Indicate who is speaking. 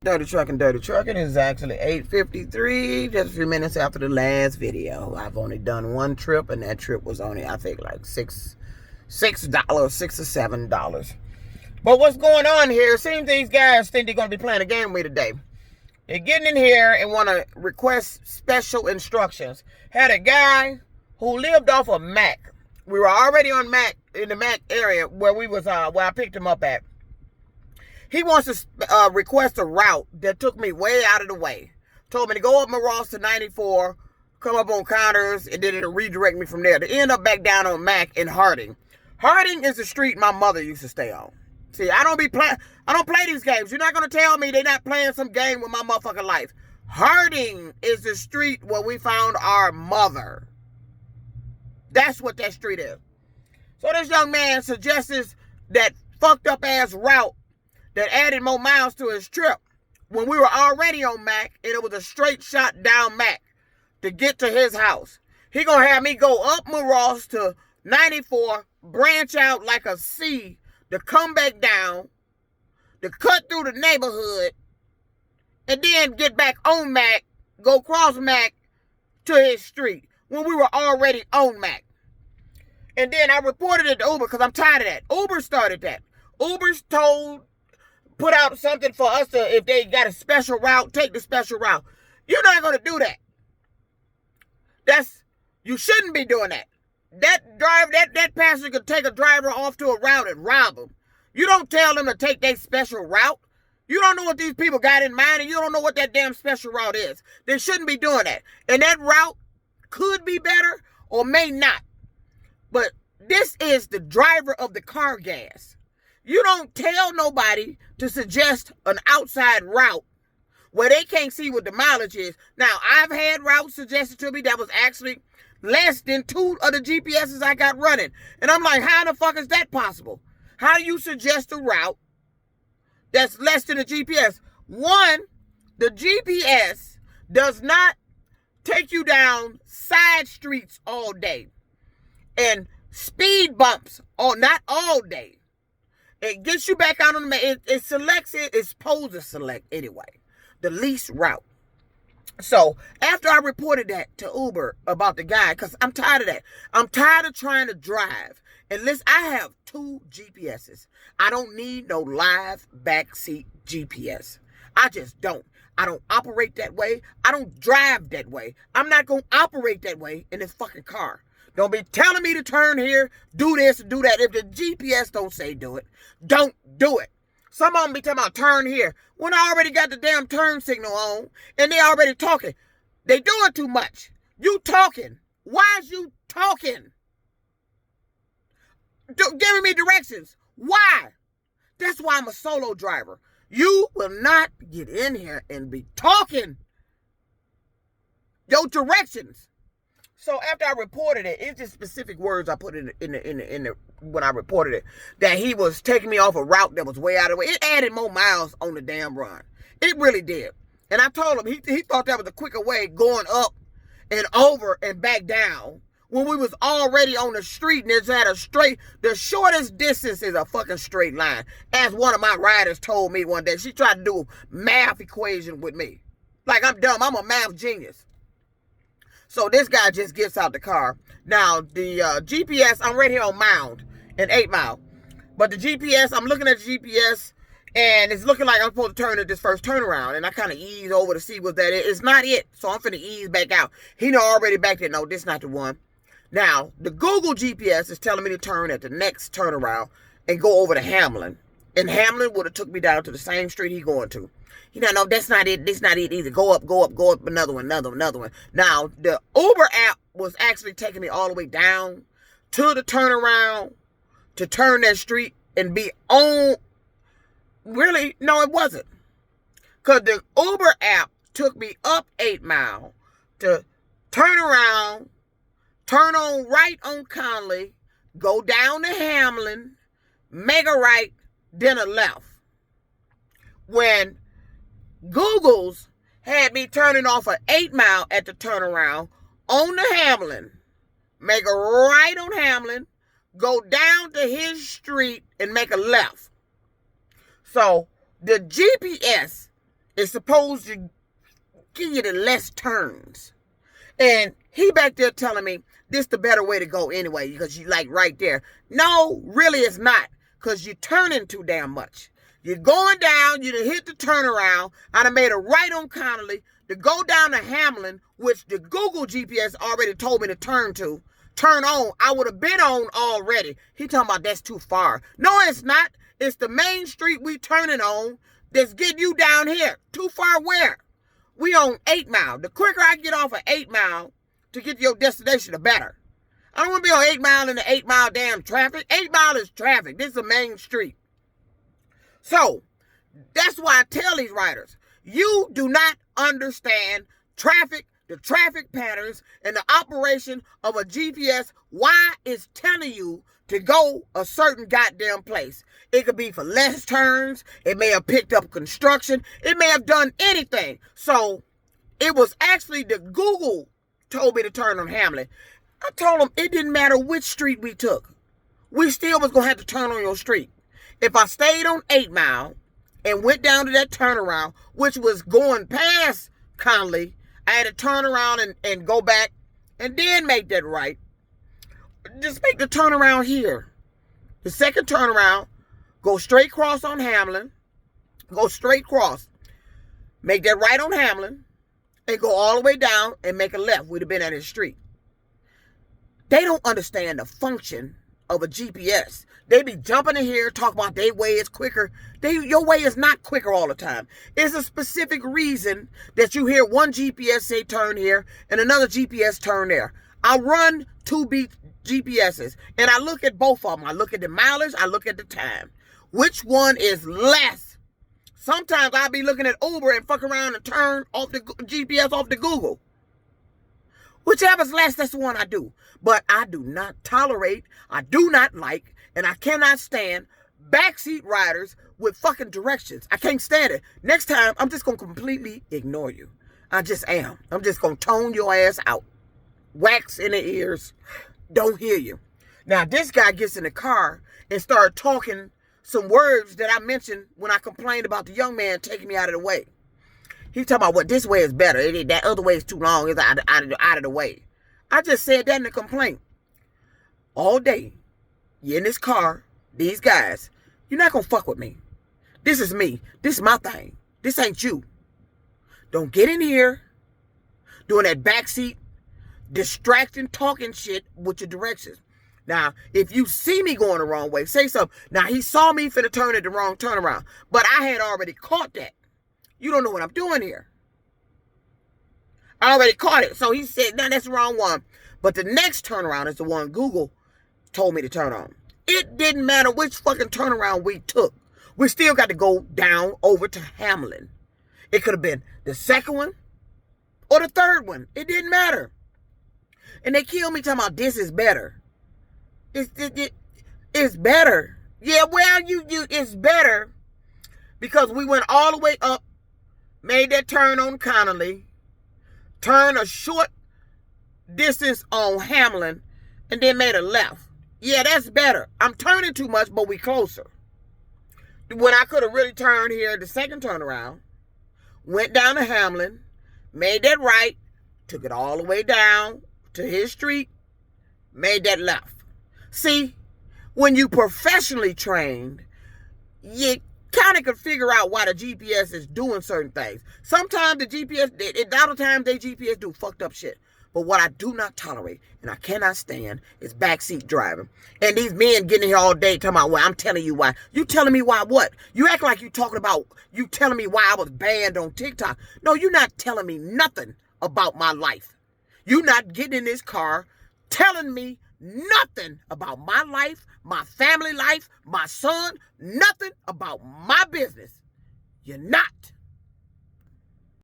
Speaker 1: Dirty Trucking is actually 8:53, just a few minutes after the last video. I've only done one trip, and that trip was only, I think, like $6, $6 or $7. But what's going on here? It seems these guys think they're going to be playing a game with me today. They're getting in here and want to request special instructions. Had a guy who lived off of Mac. We were already on Mac, in the Mac area where we was, where I picked him up at. He wants to request a route that took me way out of the way. Told me to go up Ross to 94, come up on Connors, and then it'll redirect me from there to end up back down on Mac in Harding. Harding is the street my mother used to stay on. See, I don't play these games. You're not gonna tell me they're not playing some game with my motherfucking life. Harding is the street where we found our mother. That's what that street is. So this young man suggests that fucked up ass route that added more miles to his trip when we were already on Mac, and it was a straight shot down Mac to get to his house. He gonna have me go up Ross to 94, branch out like a C, to come back down, to cut through the neighborhood, and then get back on Mac, go cross Mac to his street when we were already on Mac. And then I reported it to Uber because I'm tired of that. Uber started that. Uber's put out something for us to, if they got a special route, take the special route. You're not going to do that. You shouldn't be doing that. That passenger could take a driver off to a route and rob him. You don't tell them to take their special route. You don't know what these people got in mind, and you don't know what that damn special route is. They shouldn't be doing that. And that route could be better or may not. But this is the driver of the car gas. You don't tell nobody to suggest an outside route where they can't see what the mileage is. Now, I've had routes suggested to me that was actually less than 2 of the GPSs I got running. And I'm like, how the fuck is that possible? How do you suggest a route that's less than a GPS? One, the GPS does not take you down side streets all day and speed bumps not all day. It gets you back out on the, it selects it, it's supposed to select anyway, the least route. So after I reported that to Uber about the guy, because I'm tired of that. I'm tired of trying to drive. And listen, I have 2 GPSs. I don't need no live backseat GPS. I just don't. I don't operate that way. I don't drive that way. I'm not going to operate that way in this fucking car. Don't be telling me to turn here, do this, and do that. If the GPS don't say do it, don't do it. Some of them be talking about turn here when I already got the damn turn signal on and they already talking. They doing too much. You talking. Why is you talking? Giving me directions. Why? That's why I'm a solo driver. You will not get in here and be talking your directions. So after I reported it, it's just specific words I put in the when I reported it, that he was taking me off a route that was way out of the way. It added more miles on the damn run. It really did. And I told him he thought that was a quicker way going up and over and back down when we was already on the street and it's at a straight. The shortest distance is a fucking straight line. As one of my riders told me one day, she tried to do a math equation with me. Like I'm dumb. I'm a math genius. So this guy just gets out the car. Now, the GPS, I'm right here on Mound in 8 Mile. But the GPS, I'm looking at the GPS, and it's looking like I'm supposed to turn at this first turnaround. And I kind of ease over to see what that is. It's not it. So I'm finna ease back out. He know already back there. No, this not the one. Now, the Google GPS is telling me to turn at the next turnaround and go over to Hamlin. And Hamlin would have took me down to the same street he going to. You know, no, that's not it. This not it either. Go up, another one. Now, the Uber app was actually taking me all the way down to the turnaround to turn that street and be on. Really? No, it wasn't. Because the Uber app took me up 8 Mile to turn around, turn on right on Conley, go down to Hamlin, make a right, then a left. When Google's had me turning off at 8 Mile at the turnaround on the Hamlin, make a right on Hamlin, go down to his street and make a left. So the GPS It's supposed to give you the less turns. And he back there telling me this the better way to go anyway, because you like right there. No, really it's not, because you're turning too damn much. You're going down, you done hit the turnaround. I done made a right on Connolly to go down to Hamlin, which the Google GPS already told me to turn on. I would have been on already. He talking about that's too far. No, it's not. It's the main street we turning on that's getting you down here. Too far where? We on 8 Mile. The quicker I get off of 8 Mile to get to your destination, the better. I don't want to be on 8 Mile in the 8 Mile damn traffic. 8 Mile is traffic. This is a main street. So, that's why I tell these riders, you do not understand traffic, the traffic patterns, and the operation of a GPS, why it's telling you to go a certain goddamn place. It could be for less turns. It may have picked up construction. It may have done anything. So, it was actually the Google told me to turn on Hamlin. I told them it didn't matter which street we took. We still was going to have to turn on your street. If I stayed on 8 Mile and went down to that turnaround, which was going past Connolly, I had to turn around and go back and then make that right. Just make the turnaround here. The second turnaround, go straight cross on Hamlin, go straight cross, make that right on Hamlin, and go all the way down and make a left. We'd have been at his street. They don't understand the function of a GPS. They be jumping in here, talking about their way is quicker. Your way is not quicker all the time. It's a specific reason that you hear one GPS say turn here and another GPS turn there. I run 2 GPSs and I look at both of them. I look at the mileage, I look at the time. Which one is less? Sometimes I'll be looking at Uber and fuck around and turn off the GPS off the Google. Whichever's less, that's the one I do. But I do not tolerate, I do not like, and I cannot stand backseat riders with fucking directions. I can't stand it. Next time, I'm just going to completely ignore you. I just am. I'm just going to tone your ass out. Wax in the ears. Don't hear you. Now, this guy gets in the car and started talking some words that I mentioned when I complained about the young man taking me out of the way. He's talking about what this way is better. That other way is too long. It's out of the way. I just said that in the complaint. All day, you're in this car, these guys, you're not going to fuck with me. This is me. This is my thing. This ain't you. Don't get in here doing that backseat, distracting, talking shit with your directions. Now, if you see me going the wrong way, say something. Now, he saw me finna turn at the wrong turnaround, but I had already caught that. You don't know what I'm doing here. I already caught it. So he said, no, that's the wrong one. But the next turnaround is the one Google told me to turn on. It didn't matter which fucking turnaround we took. We still got to go down over to Hamlin. It could have been the second one or the third one. It didn't matter. And they killed me talking about this is better. It's better. Yeah, well, it's better because we went all the way up, made that turn on Connolly, turned a short distance on Hamlin, and then made a left. Yeah, that's better. I'm turning too much, but we closer. When I could have really turned here the second turnaround, went down to Hamlin, made that right, took it all the way down to his street, made that left. See, when you professionally trained, you kind of can figure out why the GPS is doing certain things. Sometimes the GPS, a lot of times they GPS do fucked up shit. But what I do not tolerate and I cannot stand is backseat driving. And these men getting here all day talking about, well, I'm telling you why. You telling me why what? You act like you talking about, you telling me why I was banned on TikTok. No, you're not telling me nothing about my life. You're not getting in this car telling me nothing about my life, my family life, my son, nothing about my business. You're not.